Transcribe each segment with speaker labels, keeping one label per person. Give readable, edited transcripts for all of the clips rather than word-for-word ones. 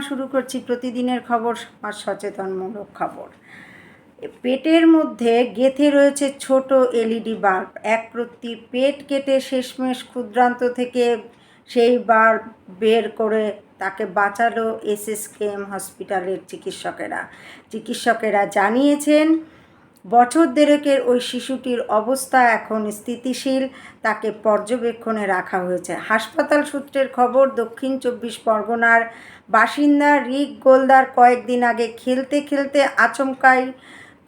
Speaker 1: শুরু করছি প্রতিদিনের খবর, সমাজ সচেতনমূলক খবর। পেটের মধ্যে গেঁথে রয়েছে ছোট এলইডি বাল্ব। এক ব্যক্তির পেট কেটে শেষমেশ ক্ষুদ্রান্ত থেকে সেই বাল্ব বের করে তাকে বাঁচালো এসএসকেএম হসপিটালের চিকিৎসকেরা জানিয়েছেন, বছর দেড়েকের ওই শিশুটির অবস্থা এখন স্থিতিশীল, তাকে পর্যবেক্ষণে রাখা হয়েছে। হাসপাতাল সূত্রের খবর, দক্ষিণ 24 পরগনার বাসিন্দা রিক গোলদার কয়েকদিন আগে খেলতে খেলতে আচমকাই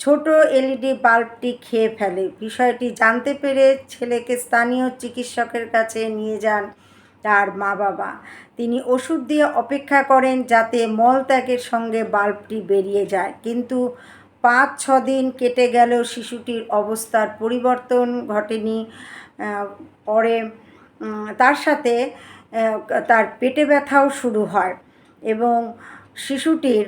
Speaker 1: ছোট এলইডি বাল্বটি খেয়ে ফেলে। বিষয়টি জানতে পেরে ছেলেকে স্থানীয় চিকিৎসকের কাছে নিয়ে যান তার মা বাবা। তিনি ওষুধ দিয়ে অপেক্ষা করেন যাতে মলত্যাগের সঙ্গে বাল্বটি বেরিয়ে যায়, কিন্তু 5-6 দিন কেটে গেলেও শিশুটির অবস্থার পরিবর্তন ঘটেনি। পরে তার সাথে তার পেটে ব্যথাও শুরু হয় এবং শিশুটির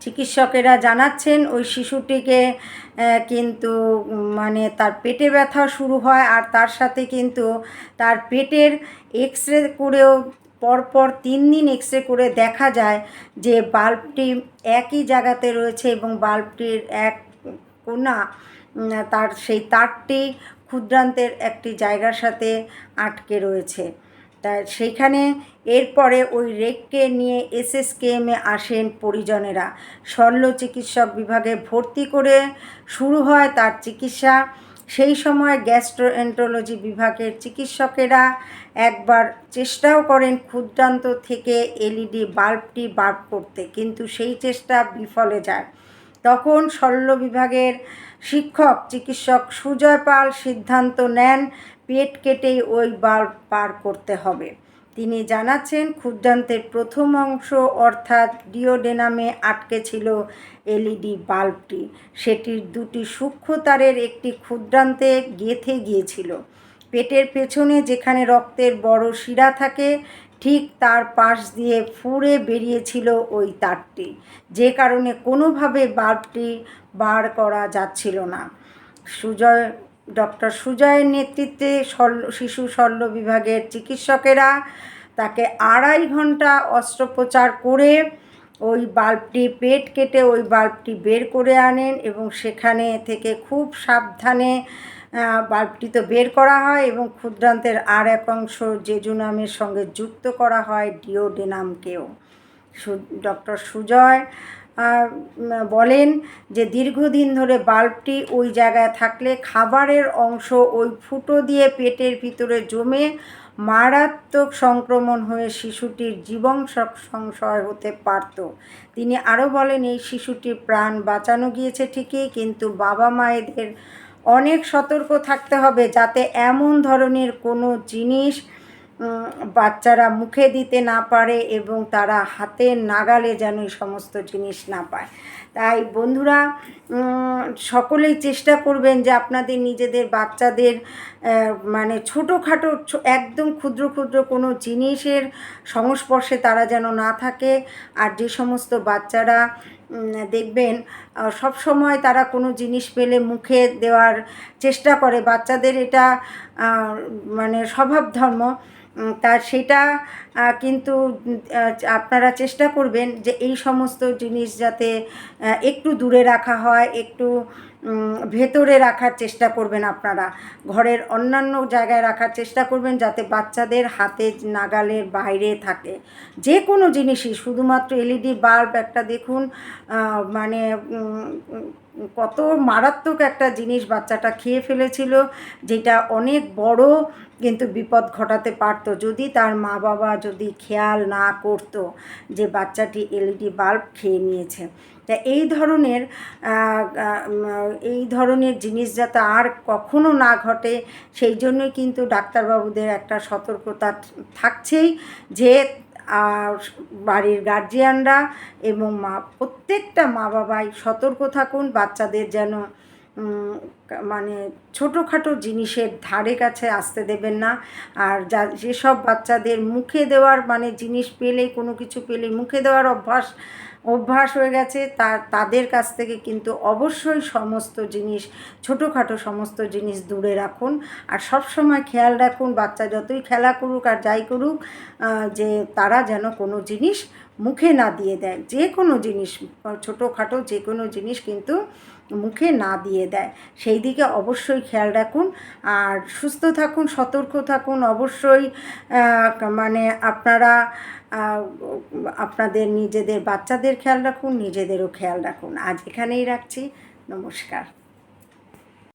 Speaker 1: চিকিৎসকেরা জানাচ্ছেন ওই শিশুটিকে কিন্তু তার পেটে ব্যথা শুরু হয়, আর তার সাথে কিন্তু তার পেটের এক্সরে করেও পরপর 3 দিন এক্সরে করে দেখা যায় যে বাল্বটি একই জায়গাতে রয়েছে এবং বাল্বটির এক কোণা তার সেই তারটি ক্ষুদ্রান্তের একটি জায়গার সাথে আটকে রয়েছে। তা সেইখানে এরপরে ওই রেককে নিয়ে এসএসকেএমে আসেন পরিজনেরা। শল্য চিকিৎসক বিভাগে ভর্তি করে শুরু হয় তার চিকিৎসা। সেই সময় গ্যাস্ট্রোএন্টারোলজি বিভাগের চিকিৎসকেরা একবার চেষ্টাও করেন ক্ষুদ্রান্ত থেকে এলইডি বাল্বটি বার করতে, কিন্তু সেই চেষ্টা বিফলে যায়। তখন শল্য বিভাগের চিকিৎসক সুজয় পাল সিদ্ধান্ত নেন পেট কেটেই ওই বাল্ব পার করতে হবে। তিনি জানাচ্ছেন, ক্ষুদ্রান্তের প্রথম অংশ অর্থাৎ ডিওডেনামে আটকে ছিল এলইডি বাল্বটি। সেটির 2টি সূক্ষ্ম তারের একটি ক্ষুদ্রান্তে গেঁথে গিয়েছিল। পেটের পেছনে যেখানে রক্তের বড় শিরা থাকে ঠিক তার পাশ দিয়ে ফুঁড়ে বেরিয়েছিল ওই তারটি, যে কারণে কোনোভাবে বাল্বটি বার করা যাচ্ছিল না। ডক্টর সুজয়ের নেতৃত্বে শিশু শল্য বিভাগের চিকিৎসকেরা তাকে 2.5 ঘন্টা অস্ত্রোপচার করে ওই বাল্বটি পেট কেটে ওই বাল্বটি বের করে আনেন এবং সেখানে থেকে খুব সাবধানে বাল্বটি তো বের করা হয় এবং ক্ষুদ্রান্তের আর এক অংশ জেজুনামের সঙ্গে যুক্ত করা হয় ডিওডেনামকেও। ডক্টর সুজয় বলেন যে দীর্ঘদিন ধরে বাল্বটি ওই জায়গায় থাকলে খাবারের অংশ ওই ফুটো দিয়ে পেটের ভিতরে জমে মারাত্মক সংক্রমণ হয়ে শিশুটির জীবন সংশয় হতে পারত। তিনি আরও বলেন, এই শিশুটির প্রাণ বাঁচানো গিয়েছে ঠিকই, কিন্তু বাবা মায়েদের অনেক সতর্ক থাকতে হবে যাতে এমন ধরনের কোনো জিনিস বাচ্চারা মুখে দিতে না পারে এবং তারা হাতের নাগালে যেন এই সমস্ত জিনিস না পায়। তাই বন্ধুরা, সকলেই চেষ্টা করবেন যে আপনাদের নিজেদের বাচ্চাদের ছোটোখাটো একদম ক্ষুদ্র ক্ষুদ্র কোনো জিনিসের সংস্পর্শে তারা যেন না থাকে। আর যে সমস্ত বাচ্চারা দেখবেন সব সময় তারা কোনো জিনিস পেলে মুখে দেওয়ার চেষ্টা করে, বাচ্চাদের এটা স্বভাব ধর্ম, তা সেটা কিন্তু আপনারা চেষ্টা করবেন যে এই সমস্ত জিনিস যাতে একটু দূরে রাখা হয়, একটু ভেতরে রাখার চেষ্টা করবেন। আপনারা ঘরের অন্যান্য জায়গায় রাখার চেষ্টা করবেন যাতে বাচ্চাদের হাতে নাগালের বাইরে থাকে যে কোনো জিনিসই। শুধুমাত্র এলইডি বাল্ব একটা দেখুন কত মারাত্মক একটা জিনিস বাচ্চাটা খেয়ে ফেলেছিল, যেটা অনেক বড় কিন্তু বিপদ ঘটাতে পারতো যদি তার মা বাবা যদি খেয়াল না করতো যে বাচ্চাটি এলইডি বাল্ব খেয়ে নিয়েছে। তা এই ধরনের জিনিস যাতে আর কখনো না ঘটে সেই জন্যই কিন্তু ডাক্তারবাবুদের একটা সতর্কতা থাকছেই যে বাড়ির গার্জিয়ানরা এবং প্রত্যেকটা মা বাবাই সতর্ক থাকুন, বাচ্চাদের যেন ছোটোখাটো জিনিসের ধারে কাছে আসতে দেবেন না। আর যেসব বাচ্চাদের মুখে দেওয়ার জিনিস পেলেই কোনো কিছু পেলেই মুখে দেওয়ার অভ্যাস অভ্যাস হয়ে গেছে, তাদের কাছ থেকে কিন্তু অবশ্যই সমস্ত জিনিস, ছোটোখাটো সমস্ত জিনিস দূরে রাখুন। আর সব সময় খেয়াল রাখুন, বাচ্চা যতই খেলা করুক আর যাই করুক, যে তারা যেন কোনো জিনিস মুখে না দিয়ে দেয়। যে কোনো জিনিস, ছোটোখাটো যে কোনো জিনিস কিন্তু মুখে না দিয়ে দেয়, সেই দিকে অবশ্যই খেয়াল রাখুন। আর সুস্থ থাকুন, সতর্ক থাকুন অবশ্যই। মানে আপনারা আপনাদের নিজেদের বাচ্চাদের খেয়াল রাখুন, নিজেদেরও খেয়াল রাখুন। আজ এখানেই রাখছি। নমস্কার।